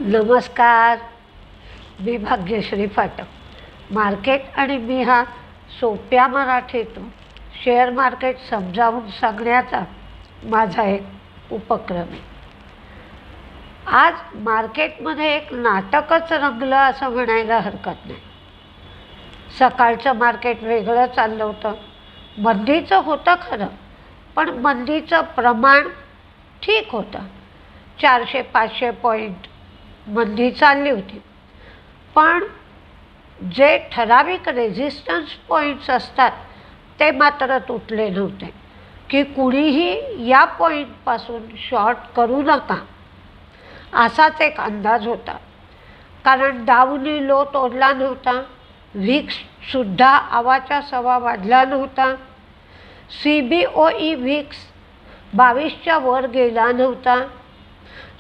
नमस्कार. मी भाग्यश्री फाटक. मार्केट आणि मी हा सोप्या मराठीतून शेअर मार्केट समजावून सांगण्याचा माझा एक उपक्रम आहे. आज मार्केटमध्ये एक नाटकच रंगलं असं म्हणायला हरकत नाही. सकाळचं मार्केट वेगळं चाललं होतं. मंदीचं होतं खरं, पण मंदीचं प्रमाण ठीक होतं. 400-500 पॉईंट मंदी चालली होती. पण जे ठराविक रेझिस्टन्स पॉईंट्स असतात ते मात्र तुटले नव्हते, की कुणीही या पॉईंटपासून शॉर्ट करू नका असाच एक अंदाज होता. कारण डाऊनी लो तोडला नव्हता, व्हिक्ससुद्धा आवाच्या सवा वाढला नव्हता, CBOE व्हिक्स 22च्या वर गेला नव्हता,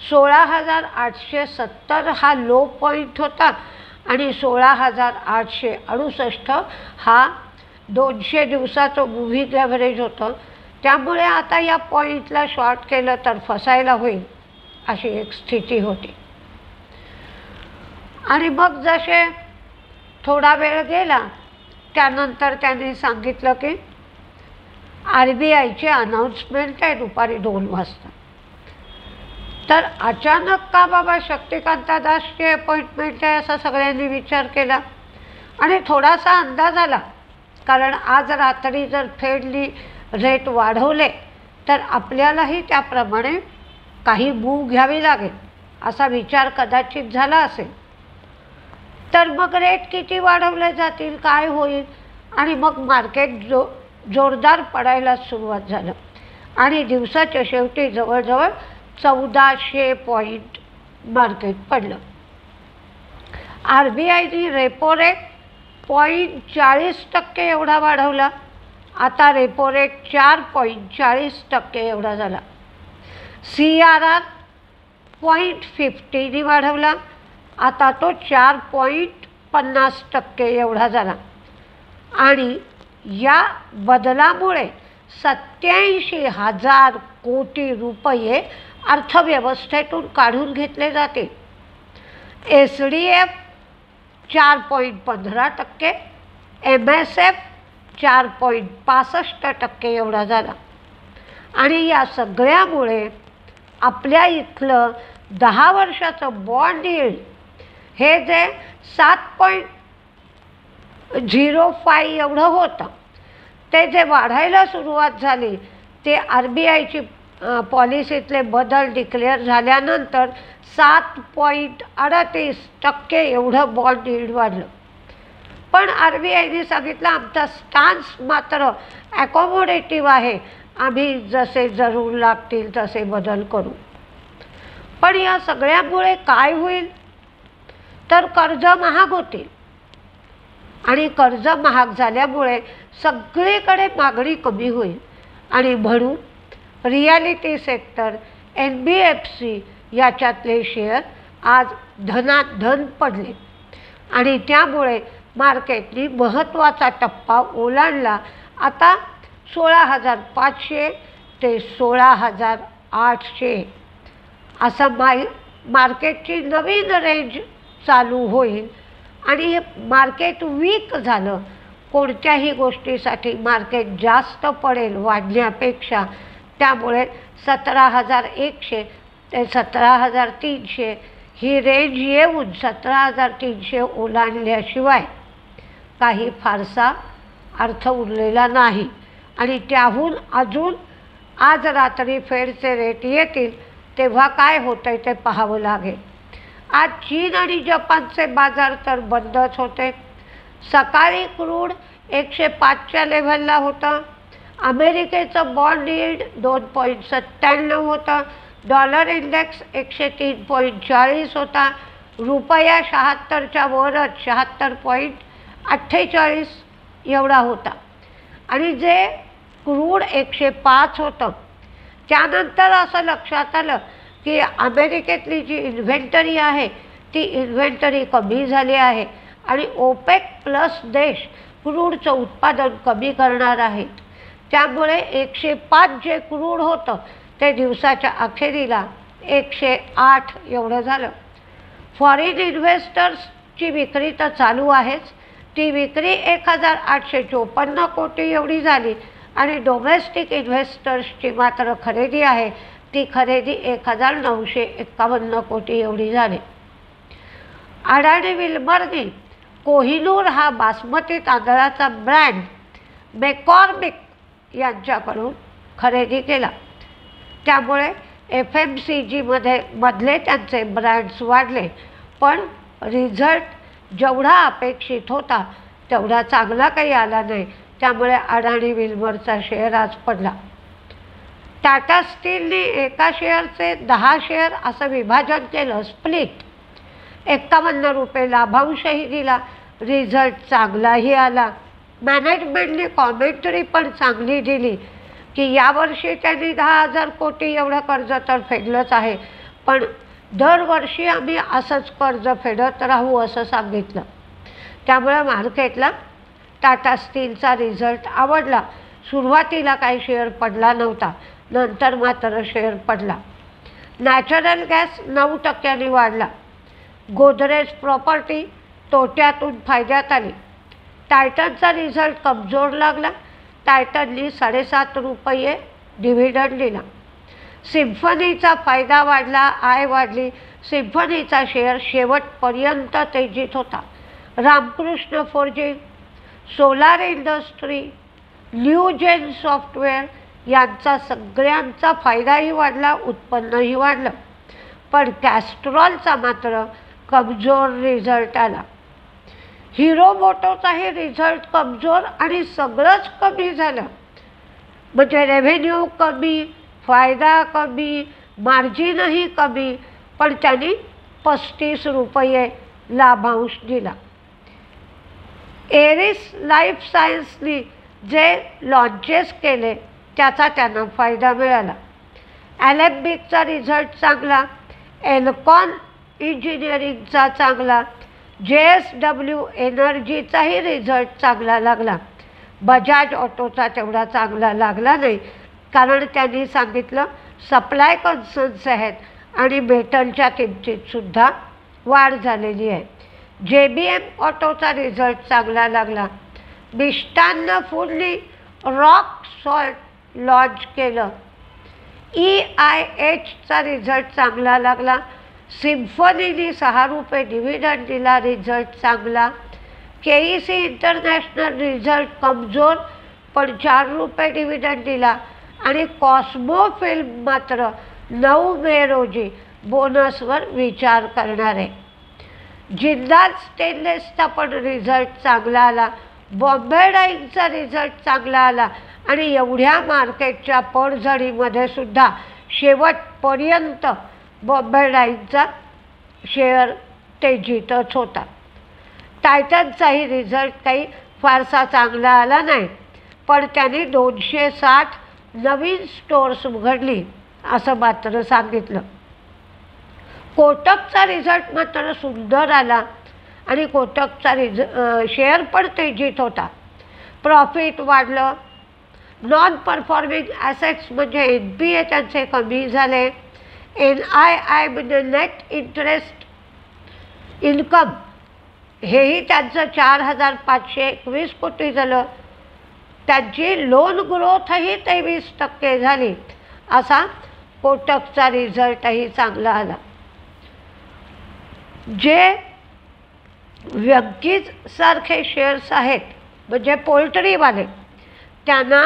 16,870 हा लो पॉईंट होता आणि 16,868 हा 200 दिवसाचं मूव्हिंग ॲव्हरेज होतं. त्यामुळे आता या पॉईंटला शॉर्ट केलं तर फसायला होईल अशी एक स्थिती होती. आणि मग जसे थोडा वेळ गेला त्यानंतर त्यांनी सांगितलं की RBIची अनाऊन्समेंट आहे दुपारी 2 वाजता. तर अचानक का बाबा शक्तिकांता दासची अपॉइंटमेंट आहे असा सगळ्यांनी विचार केला आणि थोडासा अंदाज आला. कारण आज रात्री जर फेडनी रेट वाढवले तर आपल्यालाही त्याप्रमाणे काही मूव घ्यावी लागेल असा विचार कदाचित झाला असेल. तर मग रेट किती वाढवले जातील, काय होईल, आणि मग मार्केट जोरदार पडायला सुरुवात झालं आणि दिवसाच्या शेवटी जवळजवळ 1400 पॉईंट मार्केट पडलं. RBIने रेपो रेट 0.40% एवढा वाढवला. आता रेपो रेट 4.40% एवढा झाला. CRR 0.50ने वाढवला. आता तो 4.50% एवढा झाला. आणि या बदलामुळे 87,000 कोटी रुपये अर्थव्यवस्थेतून काढून घेतले जाते. SDF 4.15%, MSF 4.65% एवढा झाला. आणि या सगळ्यामुळे आपल्या इथलं 10 वर्षाचं बॉन्ड यील्ड हे जे 7.05 एवढं होतं ते जे वाढायला सुरुवात झाली ते RBIची पॉलिसीतले बदल डिक्लेअर झाल्यानंतर 7.38% एवढं बॉन्ड यील्ड वाढलं. पण RBIने सांगितलं आमचा स्टान्स मात्र ॲकोमोडेटिव्ह आहे, आम्ही जसे जरूर लागतील तसे बदल करू. पण या सगळ्यामुळे काय होईल तर कर्ज महाग होतील आणि कर्ज महाग झाल्यामुळे सगळीकडे मागणी कमी होईल आणि म्हणून रियालिटी सेक्टर, NBFC याच्यातले शेअर आज धनाधन पडले आणि त्यामुळे मार्केटने महत्त्वाचा टप्पा ओलांडला. आता 16,500 ते 16,800 असं मार्केटची नवीन रेंज चालू होईल. आणि हे मार्केट वीक झालं. कोणत्याही गोष्टीसाठी मार्केट जास्त पडेल वाढण्यापेक्षा. त्यामुळे 17,100 ते 17,300 ही रेंज येऊन 17,300 ओलांडल्याशिवाय काही फारसा अर्थ उरलेला नाही. आणि त्याहून अजून आज रात्री फेडचे रेट येतील तेव्हा काय होतं आहे ते पाहावं लागेल. आज चीन आणि जपानचे बाजार तर बंदच होते. सकाळी क्रूड 105च्या लेव्हलला होता. अमेरिकेचं बॉन्ड यील्ड 2.97 होतं. डॉलर इंडेक्स 103.40 होता. रुपया 76च्या वरच 76.48 एवढा होता. आणि जे क्रूड 105 होतं त्यानंतर असं लक्षात आलं की अमेरिकेतली जी इन्व्हेंटरी आहे ती इन्व्हेंटरी कमी झाली आहे आणि OPEC प्लस देश क्रूडचं उत्पादन कमी करणार आहेत. त्यामुळे 105 जे क्रूड होतं ते दिवसाच्या अखेरीला 108 एवढं झालं. फॉरेन इन्व्हेस्टर्सची विक्री तर चालू आहेच, ती विक्री 1854 कोटी एवढी झाली आणि डोमेस्टिक इन्व्हेस्टर्सची मात्र खरेदी आहे ती खरेदी 1951 कोटी एवढी झाली. अडाणी विल्मरने कोहिनूर हा बासमती तांदळाचा ब्रँड मॅकॉर्मिक यांच्याकडून खरेदी केला. त्यामुळे FMCG मधले त्यांचे ब्रँड्स वाढले, पण रिझल्ट जेवढा अपेक्षित होता तेवढा चांगला काही आला नाही. त्यामुळे अडाणी विल्मरचा शेअर आज पडला. टाटा स्टीलने एका शेअरचे 10 शेअर असं विभाजन केलं, स्प्लिट. 51 रुपये लाभांशही दिला, रिझल्ट चांगलाही आला. मॅनेजमेंटने कॉमेंटरी पण चांगली दिली की यावर्षी त्यांनी 10,000 कोटी एवढं कर्ज तर फेडलंच आहे, पण दरवर्षी आम्ही असंच कर्ज फेडत राहू असं सांगितलं. त्यामुळे मार्केटला टाटा स्टीलचा रिझल्ट आवडला. सुरुवातीला काही शेअर पडला नव्हता, नंतर मात्र शेअर पडला. नॅचरल गॅस 9% वाढला. गोदरेज प्रॉपर्टी तोट्यातून फायद्यात आली. टायटनचा रिझल्ट कमजोर लागला. टायटननी 7.5 रुपये डिव्हिडंड दिला. सिम्फनीचा फायदा वाढला, आय वाढली. सिम्फनीचा शेअर शेवटपर्यंत तेजीत होता. Ramkrishna forging, solar industry, Newgen software यांचा सगळ्यांचा फायदाही वाढला, उत्पन्नही वाढलं. पण कॅस्ट्रॉलचा मात्र कमजोर रिझल्ट आला. हिरो मोटोचाही रिझल्ट कमजोर आणि सगळंच कमी झालं. म्हणजे रेव्हेन्यू कमी, फायदा कमी, मार्जिनही कमी, पण त्यांनी 35 रुपये लाभांश दिला. एरिस लाईफ सायन्सनी जे लॉन्चेस केले त्याचा त्यांना फायदा मिळाला. ॲलेम्बिकचा रिझल्ट चांगला, एल्कॉन इंजिनिअरिंगचा चांगला, JSW एनर्जीचाही रिझल्ट चांगला लागला. बजाज ऑटोचा तेवढा चांगला लागला नाही, कारण त्यांनी सांगितलं सप्लाय कन्सर्न्स आहेत आणि मेटलच्या किमतीतसुद्धा वाढ झालेली आहे. JBM ऑटोचा रिझल्ट चांगला लागला. मिष्टान्न फूडनी रॉक सॉल्ट लॉन्च केलं. EIHचा रिझल्ट चांगला लागला. सिम्फनीनी 6 रुपये डिव्हिडंड दिला, रिझल्ट चांगला. KEC इंटरनॅशनल रिझल्ट कमजोर, पण 4 रुपये डिव्हिडंड दिला. आणि कॉस्मो फिल्म मात्र 9 मे रोजी बोनसवर विचार करणार आहे. जिंदाल स्टेनलेसचा पण रिझल्ट चांगला आला. बॉम्बे डाईंगचा रिझल्ट चांगला आला आणि एवढ्या मार्केटच्या पडझडीमध्ये सुद्धा शेवटपर्यंत बॉम्बे डाईंगचा शेअर तेजीतच होता. टायटनचाही रिझल्ट काही फारसा चांगला आला नाही, पण त्यांनी 260 नवीन स्टोअर्स उघडली असं मात्र सांगितलं. कोटकचा रिझल्ट मात्र सुंदर आला आणि कोटकचा शेअर पण तेजीत होता. प्रॉफिट वाढलं. नॉन परफॉर्मिंग ॲसेट्स म्हणजे NPA त्यांचे कमी झाले. NII म्हणजे नेट इंटरेस्ट इन्कम हेही त्यांचं 4,521 कोटी झालं. त्यांची लोन ग्रोथही 23% झाली. असा कोटकचा रिझल्टही चांगला आला. जे व्यंकीज सारखे शेअर्स आहेत म्हणजे पोल्ट्रीवाले, त्यांना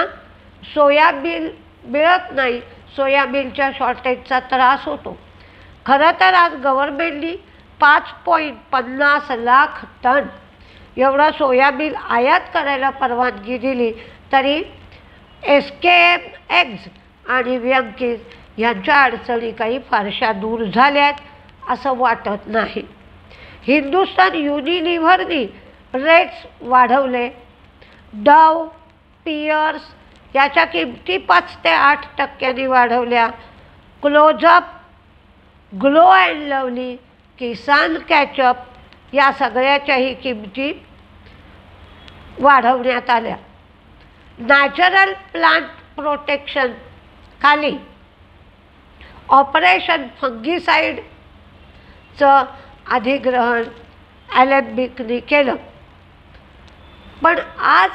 सोयाबीन मिळत नाही. सोयाबीनच्या शॉर्टेजचा त्रास होतो. खरं तर आज गव्हर्मेंटनी 5.50 लाख टन एवढा सोयाबीन आयात करायला परवानगी दिली, तरी SKM एग्ज आणि व्यंकीज यांच्या अडचणी काही फारशा दूर झाल्यात असं वाटत नाही. हिंदुस्तान युनिलिव्हरनी रेट्स वाढवले. डव, पियर्स याच्या किमती 5 ते 8% वाढवल्या. Closeup, glow and lovely, Kissan ketchup या सगळ्याच्याही किमती वाढवण्यात आल्या. नॅचरल प्लांट प्रोटेक्शन खाली ऑपरेशन फंगीसाईडचं अधिग्रहण ॲलेम्बिकनी केलं. पण आज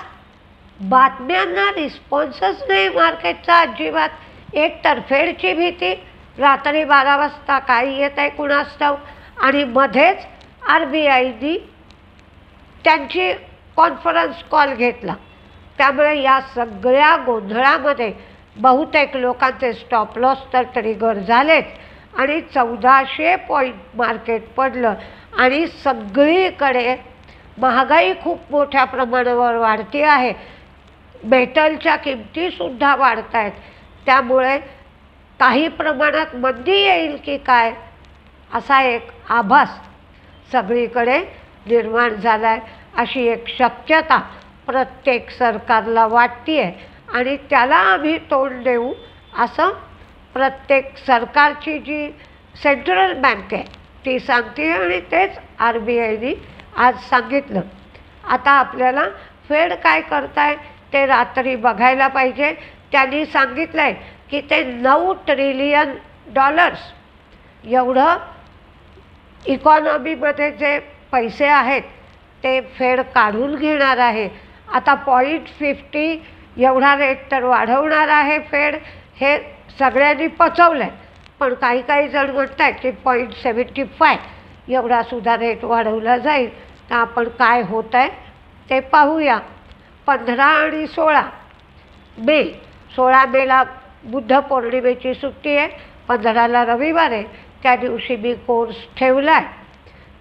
बातम्यांना रिस्पॉन्सच नाही मार्केटचा अजिबात. एक तर्फेडची भीती, रात्री 12 वाजता काय येत आहे कुणास ठाऊक, आणि मध्येच RBIनी त्यांची कॉन्फरन्स कॉल घेतला. त्यामुळे या सगळ्या गोंधळामध्ये बहुतेक लोकांचे स्टॉप लॉस तर ट्रिगर झालेत आणि 1400 पॉईंट मार्केट पडलं. आणि सगळीकडे महागाई खूप मोठ्या प्रमाणावर वाढती आहे. मेटलच्या किमतीसुद्धा वाढत आहेत. त्यामुळे काही प्रमाणात मंदी येईल की काय असा एक आभास सगळीकडे निर्माण झाला आहे. अशी एक शक्यता प्रत्येक सरकारला वाटते आहे आणि त्याला आम्ही तोंड देऊ असं प्रत्येक सरकारची जी सेंट्रल बँक आहे ती सांगते आणि तेच RBIनी आज सांगितलं. आता आपल्याला फेड काय करताय ते रात्री बघायला पाहिजे. त्यांनी सांगितलं आहे की ते $9 ट्रिलियन एवढं इकॉनॉमीमध्ये जे पैसे आहेत ते फेड काढून घेणार आहे. आता 0.50 एवढा रेट तर वाढवणार आहे फेड, हे सगळ्यांनी पचवलं आहे. पण काही काही जण म्हणत आहेत की 0.75 एवढासुद्धा रेट वाढवला जाईल. तर आपण काय होत आहे ते पाहूया. 15 आणि 16 मे, 16 मेला बुद्ध पौर्णिमेची सुट्टी आहे, 15ला रविवार आहे. त्या दिवशी मी कोर्स ठेवला आहे.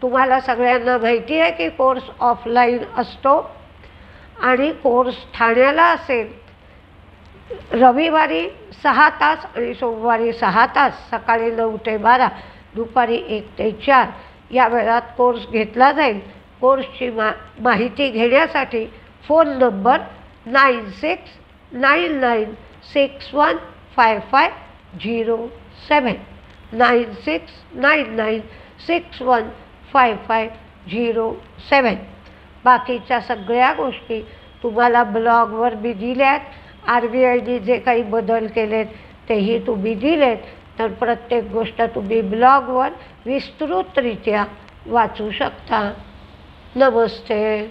तुम्हाला सगळ्यांना माहिती आहे की कोर्स ऑफलाईन असतो आणि कोर्स ठाण्याला असेल. रविवारी 6 तास आणि सोमवारी 6 तास, सकाळी 9 ते 12, दुपारी 1 ते 4 या वेळात कोर्स घेतला जाईल. कोर्सची माहिती घेण्यासाठी फोन नंबर 9699615507 9699615507. बाकीच्या सगळ्या गोष्टी तुम्हाला ब्लॉगवर मी दिल्यात. RBIनी जे काही बदल केलेत तेही तुम्ही दिलेत. तर प्रत्येक गोष्ट तुम्ही ब्लॉगवर विस्तृतरित्या वाचू शकता. नमस्ते.